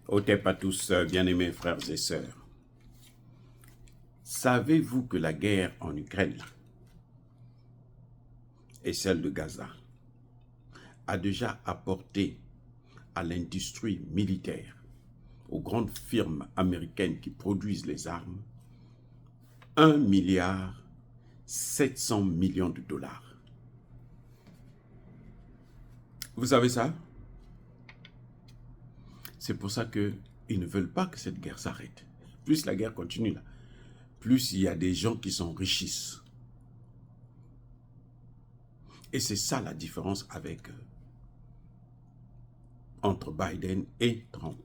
Otep à tous, bien-aimés frères et sœurs. Savez-vous que la guerre en Ukraine et celle de Gaza a déjà apporté à l'industrie militaire, aux grandes firmes américaines qui produisent les armes, 1,7 milliard de dollars. Vous savez ça? C'est pour ça qu'ils ne veulent pas que cette guerre s'arrête. Plus la guerre continue là, plus il y a des gens qui s'enrichissent. Et c'est ça la différence entre Biden et Trump.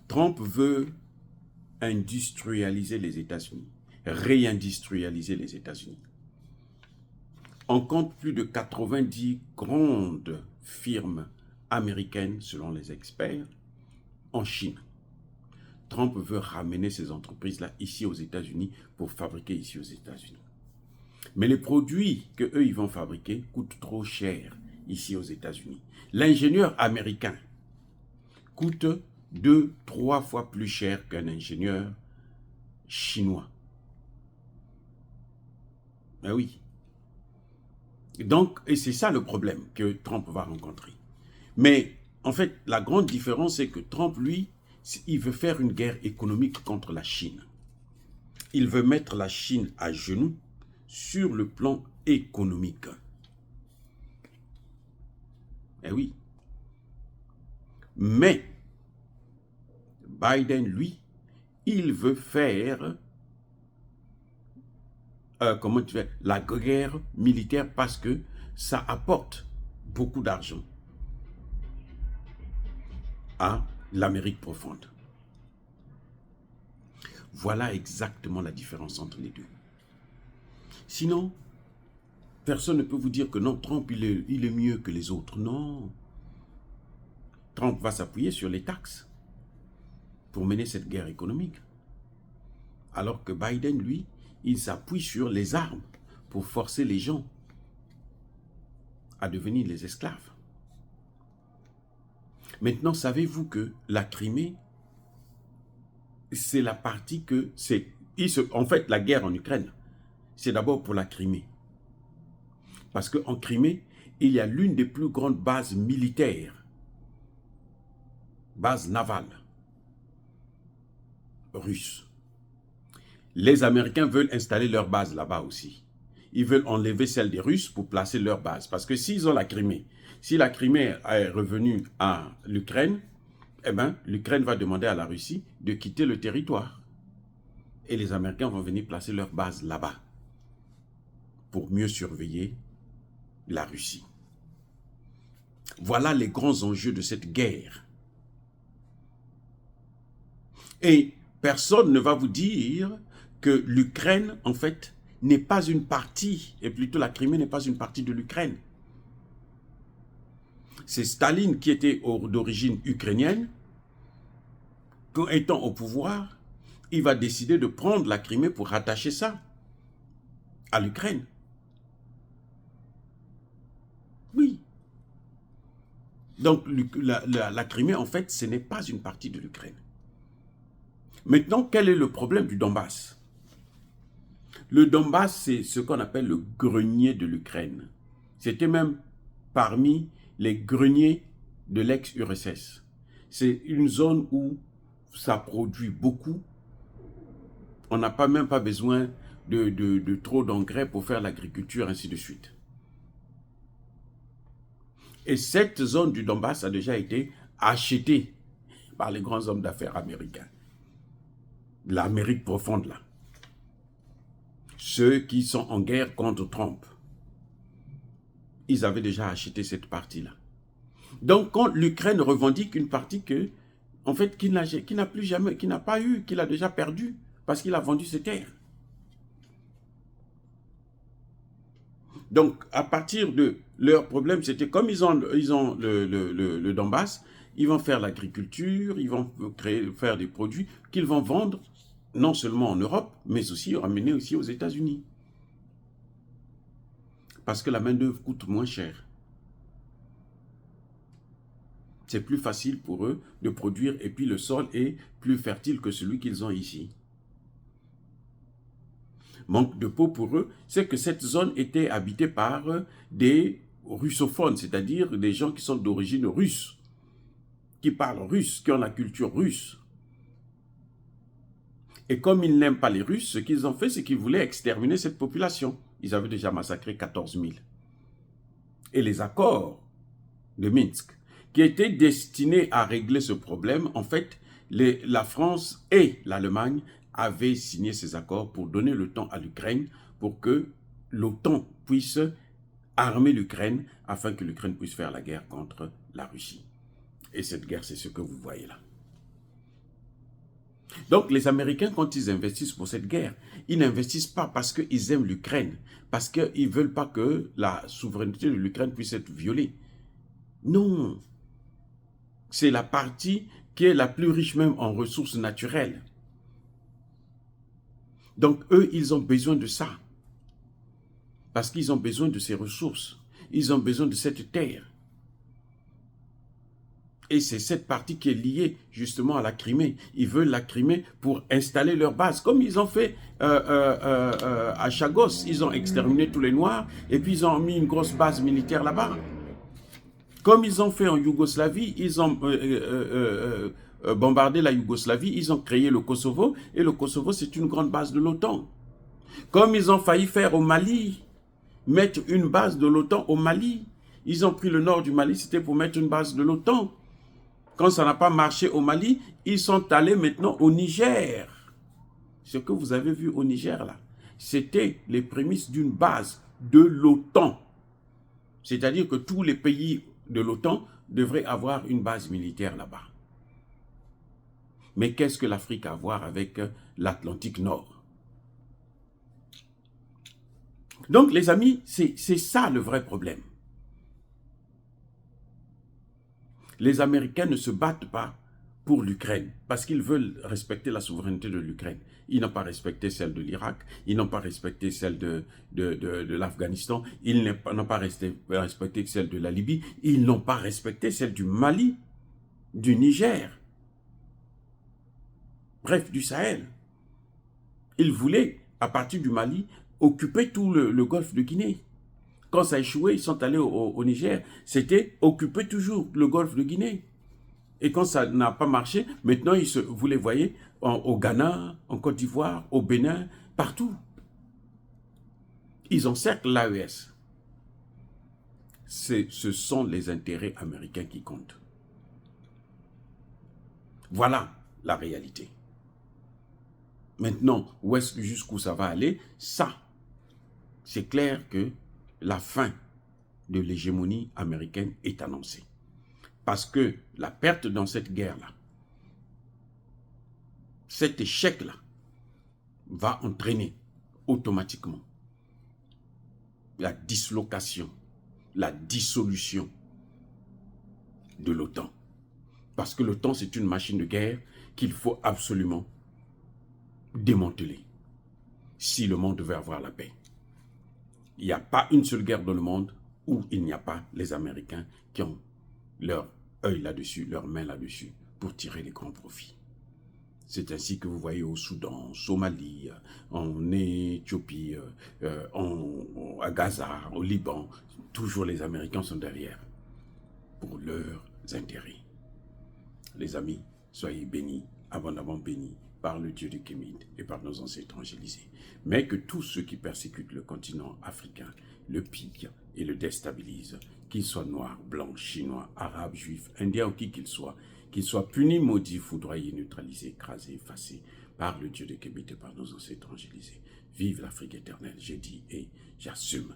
Trump veut industrialiser les États-Unis, réindustrialiser les États-Unis. On compte plus de 90 grandes firmes américaines, selon les experts, en Chine. Trump veut ramener ces entreprises-là ici aux États-Unis pour fabriquer ici aux États-Unis. Mais les produits qu'eux, ils vont fabriquer coûtent trop cher ici aux États-Unis. L'ingénieur américain coûte 2-3 fois plus cher qu'un ingénieur chinois. Ben oui. Donc, et c'est ça le problème que Trump va rencontrer. Mais, en fait, la grande différence, c'est que Trump, lui, il veut faire une guerre économique contre la Chine. Il veut mettre la Chine à genoux sur le plan économique. Eh oui. Mais, Biden, lui, il veut faire la guerre militaire parce que ça apporte beaucoup d'argent à l'Amérique profonde. Voilà exactement la différence entre les deux. Sinon, personne ne peut vous dire que non, Trump, il est mieux que les autres. Non. Trump va s'appuyer sur les taxes pour mener cette guerre économique. Alors que Biden, lui, il s'appuie sur les armes pour forcer les gens à devenir les esclaves. Maintenant, savez-vous que la Crimée, c'est la partie que c'est... En fait, la guerre en Ukraine, c'est d'abord pour la Crimée. Parce qu'en Crimée, il y a l'une des plus grandes bases militaires, bases navales, russes. Les Américains veulent installer leur base là-bas aussi. Ils veulent enlever celle des Russes pour placer leur base. Parce que s'ils ont la Crimée, si la Crimée est revenue à l'Ukraine, eh bien, l'Ukraine va demander à la Russie de quitter le territoire. Et les Américains vont venir placer leur base là-bas pour mieux surveiller la Russie. Voilà les grands enjeux de cette guerre. Et personne ne va vous dire que l'Ukraine, en fait, n'est pas une partie, et plutôt la Crimée n'est pas une partie de l'Ukraine. C'est Staline qui était d'origine ukrainienne. Étant au pouvoir, il va décider de prendre la Crimée pour rattacher ça à l'Ukraine. Oui. Donc, la Crimée, en fait, ce n'est pas une partie de l'Ukraine. Maintenant, quel est le problème du Donbass? Le Donbass, c'est ce qu'on appelle le grenier de l'Ukraine. C'était même parmi les greniers de l'ex-URSS. C'est une zone où ça produit beaucoup. On n'a même pas besoin de trop d'engrais pour faire l'agriculture, ainsi de suite. Et cette zone du Donbass a déjà été achetée par les grands hommes d'affaires américains. L'Amérique profonde, là. Ceux qui sont en guerre contre Trump, ils avaient déjà acheté cette partie-là. Donc, quand l'Ukraine revendique une partie que, en fait, qu'il n'a plus jamais, qu'il n'a pas eu, qu'il a déjà perdu, parce qu'il a vendu ses terres. Donc, à partir de leur problème, c'était comme ils ont le Donbass, ils vont faire l'agriculture, ils vont faire des produits qu'ils vont vendre non seulement en Europe, mais aussi ramener aussi aux États-Unis. Parce que la main-d'œuvre coûte moins cher. C'est plus facile pour eux de produire et puis le sol est plus fertile que celui qu'ils ont ici. Manque de peau pour eux, c'est que cette zone était habitée par des russophones, c'est-à-dire des gens qui sont d'origine russe, qui parlent russe, qui ont la culture russe. Et comme ils n'aiment pas les Russes, ce qu'ils ont fait, c'est qu'ils voulaient exterminer cette population. Ils avaient déjà massacré 14 000. Et les accords de Minsk, qui étaient destinés à régler ce problème, en fait, la France et l'Allemagne avaient signé ces accords pour donner le temps à l'Ukraine, pour que l'OTAN puisse armer l'Ukraine, afin que l'Ukraine puisse faire la guerre contre la Russie. Et cette guerre, c'est ce que vous voyez là. Donc les Américains, quand ils investissent pour cette guerre, ils n'investissent pas parce qu'ils aiment l'Ukraine, parce qu'ils ne veulent pas que la souveraineté de l'Ukraine puisse être violée. Non. C'est la partie qui est la plus riche même en ressources naturelles. Donc eux, ils ont besoin de ça. Parce qu'ils ont besoin de ces ressources. Ils ont besoin de cette terre. Et c'est cette partie qui est liée justement à la Crimée. Ils veulent la Crimée pour installer leur base. Comme ils ont fait à Chagos, ils ont exterminé tous les Noirs et puis ils ont mis une grosse base militaire là-bas. Comme ils ont fait en Yougoslavie, ils ont bombardé la Yougoslavie, ils ont créé le Kosovo. Et le Kosovo, c'est une grande base de l'OTAN. Comme ils ont failli faire au Mali, mettre une base de l'OTAN au Mali. Ils ont pris le nord du Mali, c'était pour mettre une base de l'OTAN. Quand ça n'a pas marché au Mali, ils sont allés maintenant au Niger. Ce que vous avez vu au Niger, là, c'était les prémices d'une base de l'OTAN. C'est-à-dire que tous les pays de l'OTAN devraient avoir une base militaire là-bas. Mais qu'est-ce que l'Afrique a à voir avec l'Atlantique Nord? Donc, les amis, c'est ça le vrai problème. Les Américains ne se battent pas pour l'Ukraine parce qu'ils veulent respecter la souveraineté de l'Ukraine. Ils n'ont pas respecté celle de l'Irak, ils n'ont pas respecté celle de l'Afghanistan, ils n'ont pas respecté celle de la Libye, ils n'ont pas respecté celle du Mali, du Niger, bref, du Sahel. Ils voulaient, à partir du Mali, occuper tout le golfe de Guinée. Quand ça a échoué, ils sont allés au Niger. C'était occuper toujours le golfe de Guinée. Et quand ça n'a pas marché, maintenant, vous les voyez au Ghana, en Côte d'Ivoire, au Bénin, partout. Ils encerclent l'AES. Ce sont les intérêts américains qui comptent. Voilà la réalité. Maintenant, jusqu'où ça va aller, ça, c'est clair que la fin de l'hégémonie américaine est annoncée. Parce que la perte dans cette guerre-là, cet échec-là, va entraîner automatiquement la dislocation, la dissolution de l'OTAN. Parce que l'OTAN, c'est une machine de guerre qu'il faut absolument démanteler si le monde veut avoir la paix. Il n'y a pas une seule guerre dans le monde où il n'y a pas les Américains qui ont leur œil là-dessus, leur main là-dessus, pour tirer les grands profits. C'est ainsi que vous voyez au Soudan, en Somalie, en Éthiopie, à Gaza, au Liban, toujours les Américains sont derrière pour leurs intérêts. Les amis, soyez bénis, abondamment bénis par le Dieu de Kémid et par nos ancêtres angélisés. Mais que tous ceux qui persécutent le continent africain le piquent et le déstabilisent, qu'ils soient noirs, blancs, chinois, arabes, juifs, indiens ou qui qu'ils soient punis, maudits, foudroyés, neutralisés, écrasés, effacés par le Dieu de Kémid et par nos ancêtres angélisés. Vive l'Afrique éternelle, j'ai dit et j'assume.